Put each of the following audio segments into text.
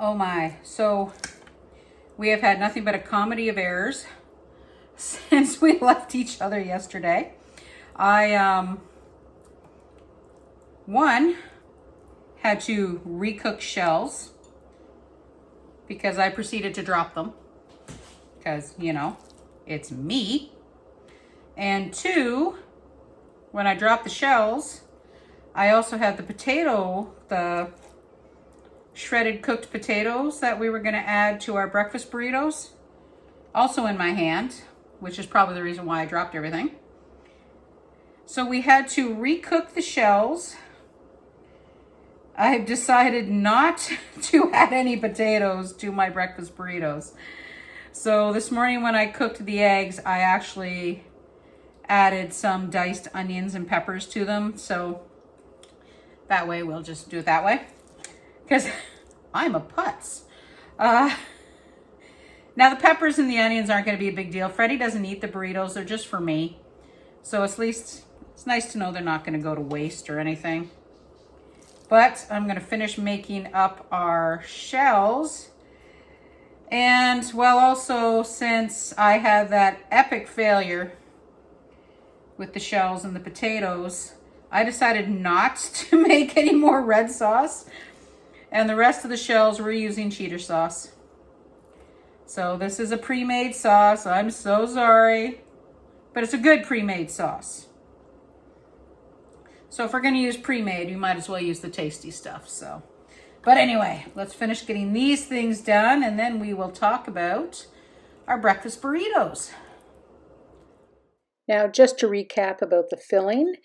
Oh my. So we have had nothing but a comedy of errors since we left each other yesterday. One, had to recook shells because I proceeded to drop them because, you know, it's me. And two, when I dropped the shells, I also had the shredded cooked potatoes that we were going to add to our breakfast burritos, also in my hand, which is probably the reason why I dropped everything. So we had to recook the shells. I have decided not to add any potatoes to my breakfast burritos. So this morning when I cooked the eggs, I actually added some diced onions and peppers to them. So that way we'll just do it that way. Because I'm a putz. Now the peppers and the onions aren't going to be a big deal. Freddie doesn't eat the burritos. They're just for me. So at least it's nice to know they're not going to go to waste or anything. But I'm going to finish making up our shells. And well, also since I had that epic failure with the shells and the potatoes, I decided not to make any more red sauce. And the rest of the shells we're using cheddar sauce. So this is a pre-made sauce. I'm so sorry. But it's a good pre-made sauce. So if we're going to use pre-made, you might as well use the tasty stuff. So, but anyway, let's finish getting these things done, and then we will talk about our breakfast burritos. Now, just to recap about the filling,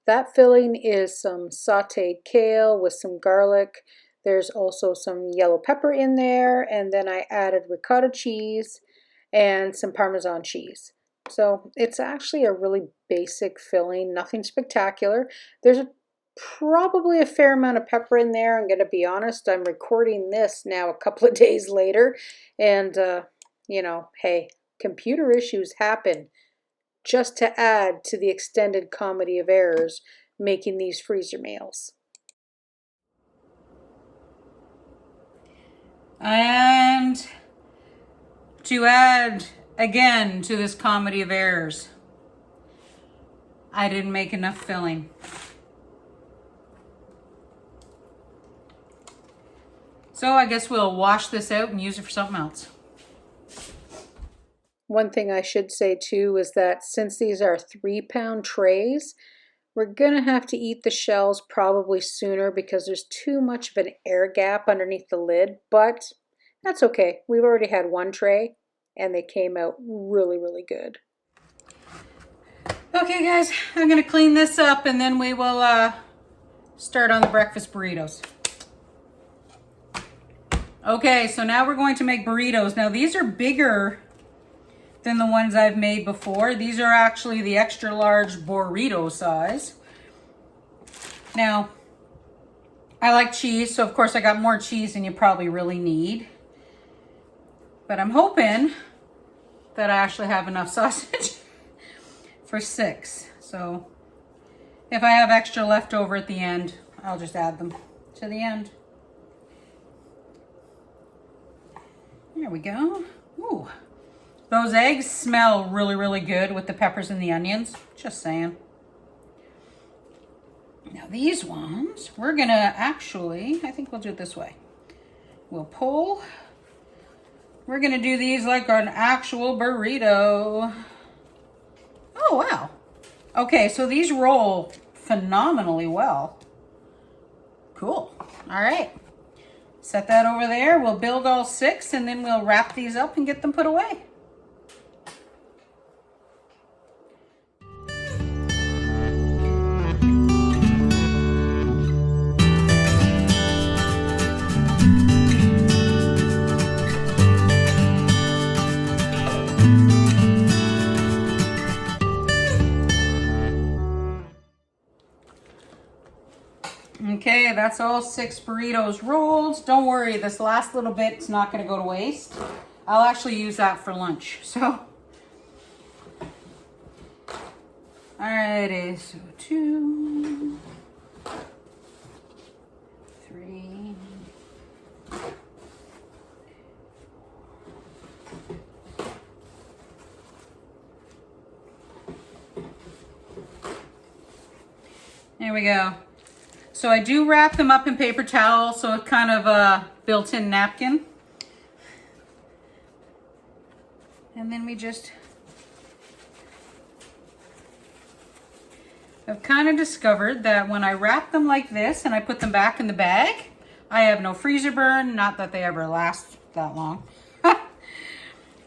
that filling is some sauteed kale with some garlic. There's also some yellow pepper in there, and then I added ricotta cheese and some Parmesan cheese. So it's actually a really basic filling, nothing spectacular. There's probably a fair amount of pepper in there. I'm going to be honest, I'm recording this now a couple of days later, and you know, hey, computer issues happen. Just to add to the extended comedy of errors making these freezer meals. And to add again to this comedy of errors, I didn't make enough filling. So I guess we'll wash this out and use it for something else. One thing I should say too is that since these are 3-pound trays, we're gonna have to eat the shells probably sooner because there's too much of an air gap underneath the lid, but that's okay. We've already had one tray and they came out really, really good. Okay guys, I'm gonna clean this up and then we will start on the breakfast burritos. Okay, so now we're going to make burritos. Now these are bigger than the ones I've made before. These are actually the extra large burrito size. Now, I like cheese, so of course I got more cheese than you probably really need. But I'm hoping that I actually have enough sausage for 6. So if I have extra left over at the end, I'll just add them to the end. There we go. Ooh. Those eggs smell really, really good with the peppers and the onions. Just saying. Now these ones, we're gonna actually, I think we'll do it this way. We'll pull. We're gonna do these like an actual burrito. Oh, wow. Okay, so these roll phenomenally well. Cool. All right. Set that over there. We'll build all 6 and then we'll wrap these up and get them put away. Okay, that's all 6 burritos rolled. Don't worry, this last little bit's not going to go to waste. I'll actually use that for lunch. So, alrighty, so 2, 3, There we go. So I do wrap them up in paper towel, so it's kind of a built-in napkin. And then I've kind of discovered that when I wrap them like this and I put them back in the bag, I have no freezer burn, not that they ever last that long.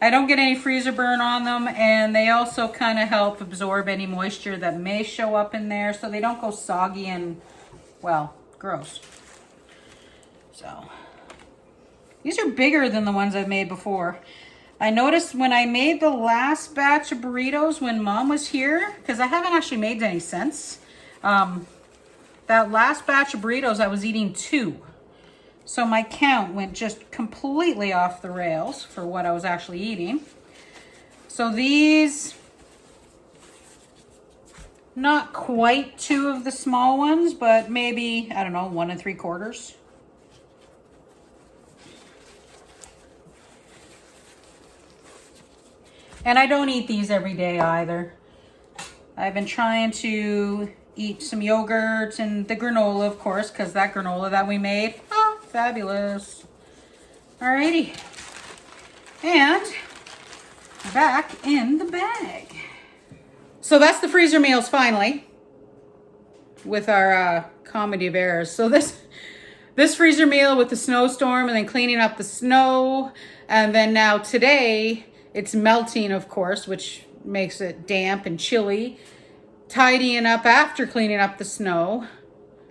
I don't get any freezer burn on them, and they also kind of help absorb any moisture that may show up in there so they don't go soggy and, well, gross. So, these are bigger than the ones I've made before. I noticed when I made the last batch of burritos when Mom was here, because I haven't actually made any since, that last batch of burritos I was eating 2. So my count went just completely off the rails for what I was actually eating. So these, not quite 2 of the small ones, but maybe, I don't know, 1 3/4. And I don't eat these every day either. I've been trying to eat some yogurt and the granola, of course, because that granola that we made, fabulous. Alrighty. And back in the bag. So that's the freezer meals finally with our comedy of errors. So this freezer meal with the snowstorm and then cleaning up the snow. And then now today it's melting, of course, which makes it damp and chilly. Tidying up after cleaning up the snow.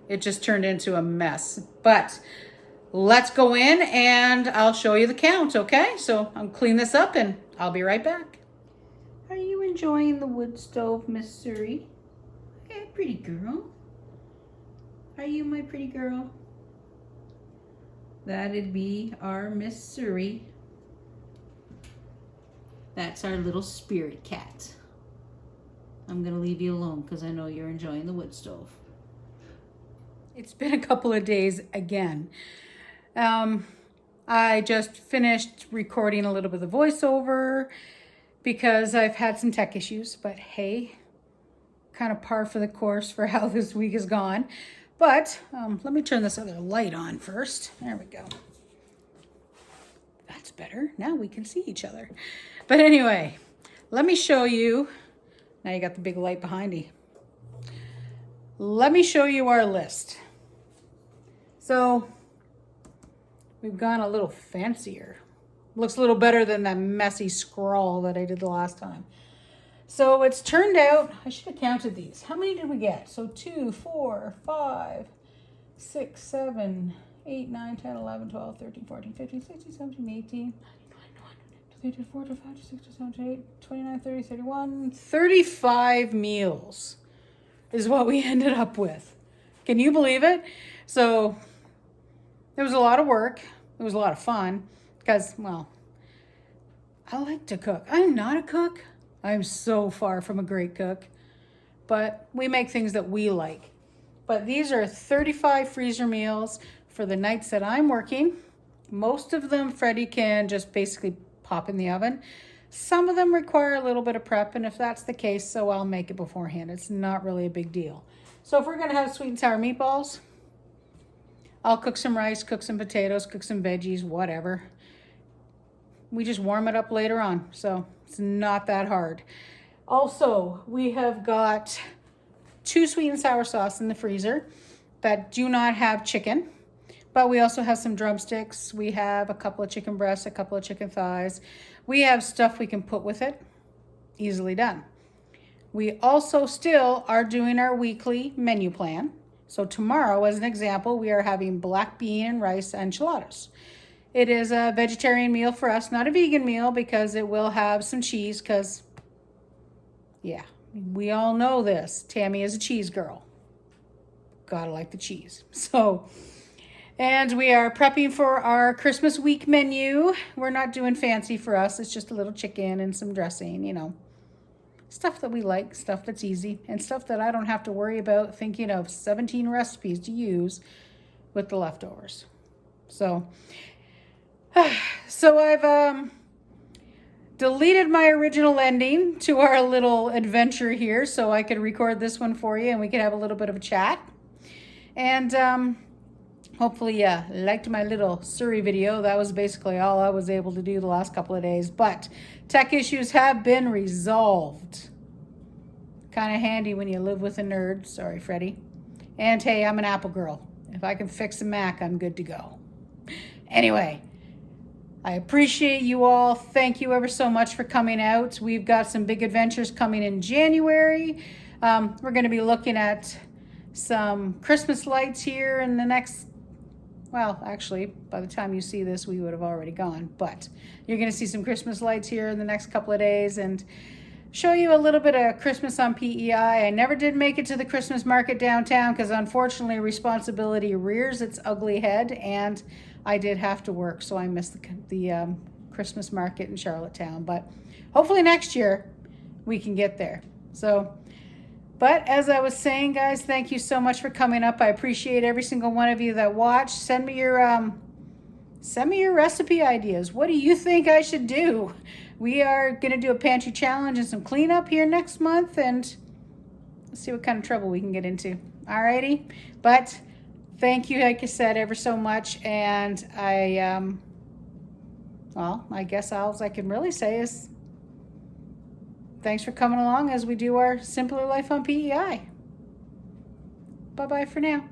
It just turned into a mess. But let's go in and I'll show you the count, okay? So I'll clean this up and I'll be right back. Are you enjoying the wood stove, Miss Souris? Hey, pretty girl. Are you my pretty girl? That'd be our Miss Souris. That's our little spirit cat. I'm gonna leave you alone because I know you're enjoying the wood stove. It's been a couple of days again. I just finished recording a little bit of the voiceover because I've had some tech issues, but hey, kind of par for the course for how this week has gone. But let me turn this other light on first. There we go. That's better. Now we can see each other. But anyway, let me show you. Now you got the big light behind you. Let me show you our list. So we've gone a little fancier. Looks a little better than that messy scrawl that I did the last time. So it's turned out, I should have counted these. How many did we get? So 2, 4, 5, 6, 7, 8, 9, 10, 11, 12, 13, 14, 15, 16, 17, 18, 19, 20, 21, 22, 23, 24, 25, 26, 27, 28, 29, 30, 31, 35 meals is what we ended up with. Can you believe it? So it was a lot of work. It was a lot of fun because, well, I like to cook. I'm not a cook. I'm so far from a great cook, but we make things that we like. But these are 35 freezer meals for the nights that I'm working. Most of them Freddie can just basically pop in the oven. Some of them require a little bit of prep, and if that's the case, so I'll make it beforehand. It's not really a big deal. So if we're gonna have sweet and sour meatballs, I'll cook some rice, cook some potatoes, cook some veggies, whatever. We just warm it up later on, so it's not that hard. Also, we have got 2 sweet and sour sauce in the freezer that do not have chicken, but we also have some drumsticks. We have a couple of chicken breasts, a couple of chicken thighs. We have stuff we can put with it. Easily done. We also still are doing our weekly menu plan. So tomorrow, as an example, we are having black bean and rice enchiladas. It is a vegetarian meal for us, not a vegan meal, because it will have some cheese, because, yeah, we all know this. Tammy is a cheese girl. Gotta like the cheese. So, and we are prepping for our Christmas week menu. We're not doing fancy for us. It's just a little chicken and some dressing, you know. Stuff that we like, stuff that's easy, and stuff that I don't have to worry about thinking of 17 recipes to use with the leftovers. So I've deleted my original ending to our little adventure here so I could record this one for you and we could have a little bit of a chat. And hopefully you liked my little Souris video. That was basically all I was able to do the last couple of days. But tech issues have been resolved. Kind of handy when you live with a nerd. Sorry, Freddie. And hey, I'm an Apple girl. If I can fix a Mac, I'm good to go. Anyway, I appreciate you all. Thank you ever so much for coming out. We've got some big adventures coming in January. We're going to be looking at some Christmas lights here in the next, well, actually, by the time you see this, we would have already gone. But you're going to see some Christmas lights here in the next couple of days and show you a little bit of Christmas on PEI. I never did make it to the Christmas market downtown because unfortunately responsibility rears its ugly head and I did have to work, so I missed the Christmas market in Charlottetown. But hopefully next year we can get there. So, but as I was saying, guys, thank you so much for coming up. I appreciate every single one of you that watched. Send me your recipe ideas. What do you think I should do? We are going to do a pantry challenge and some cleanup here next month, and let's see what kind of trouble we can get into. Alrighty, but thank you, like I said, ever so much, and well, I guess all I can really say is thanks for coming along as we do our Simpler Life on PEI. Bye-bye for now.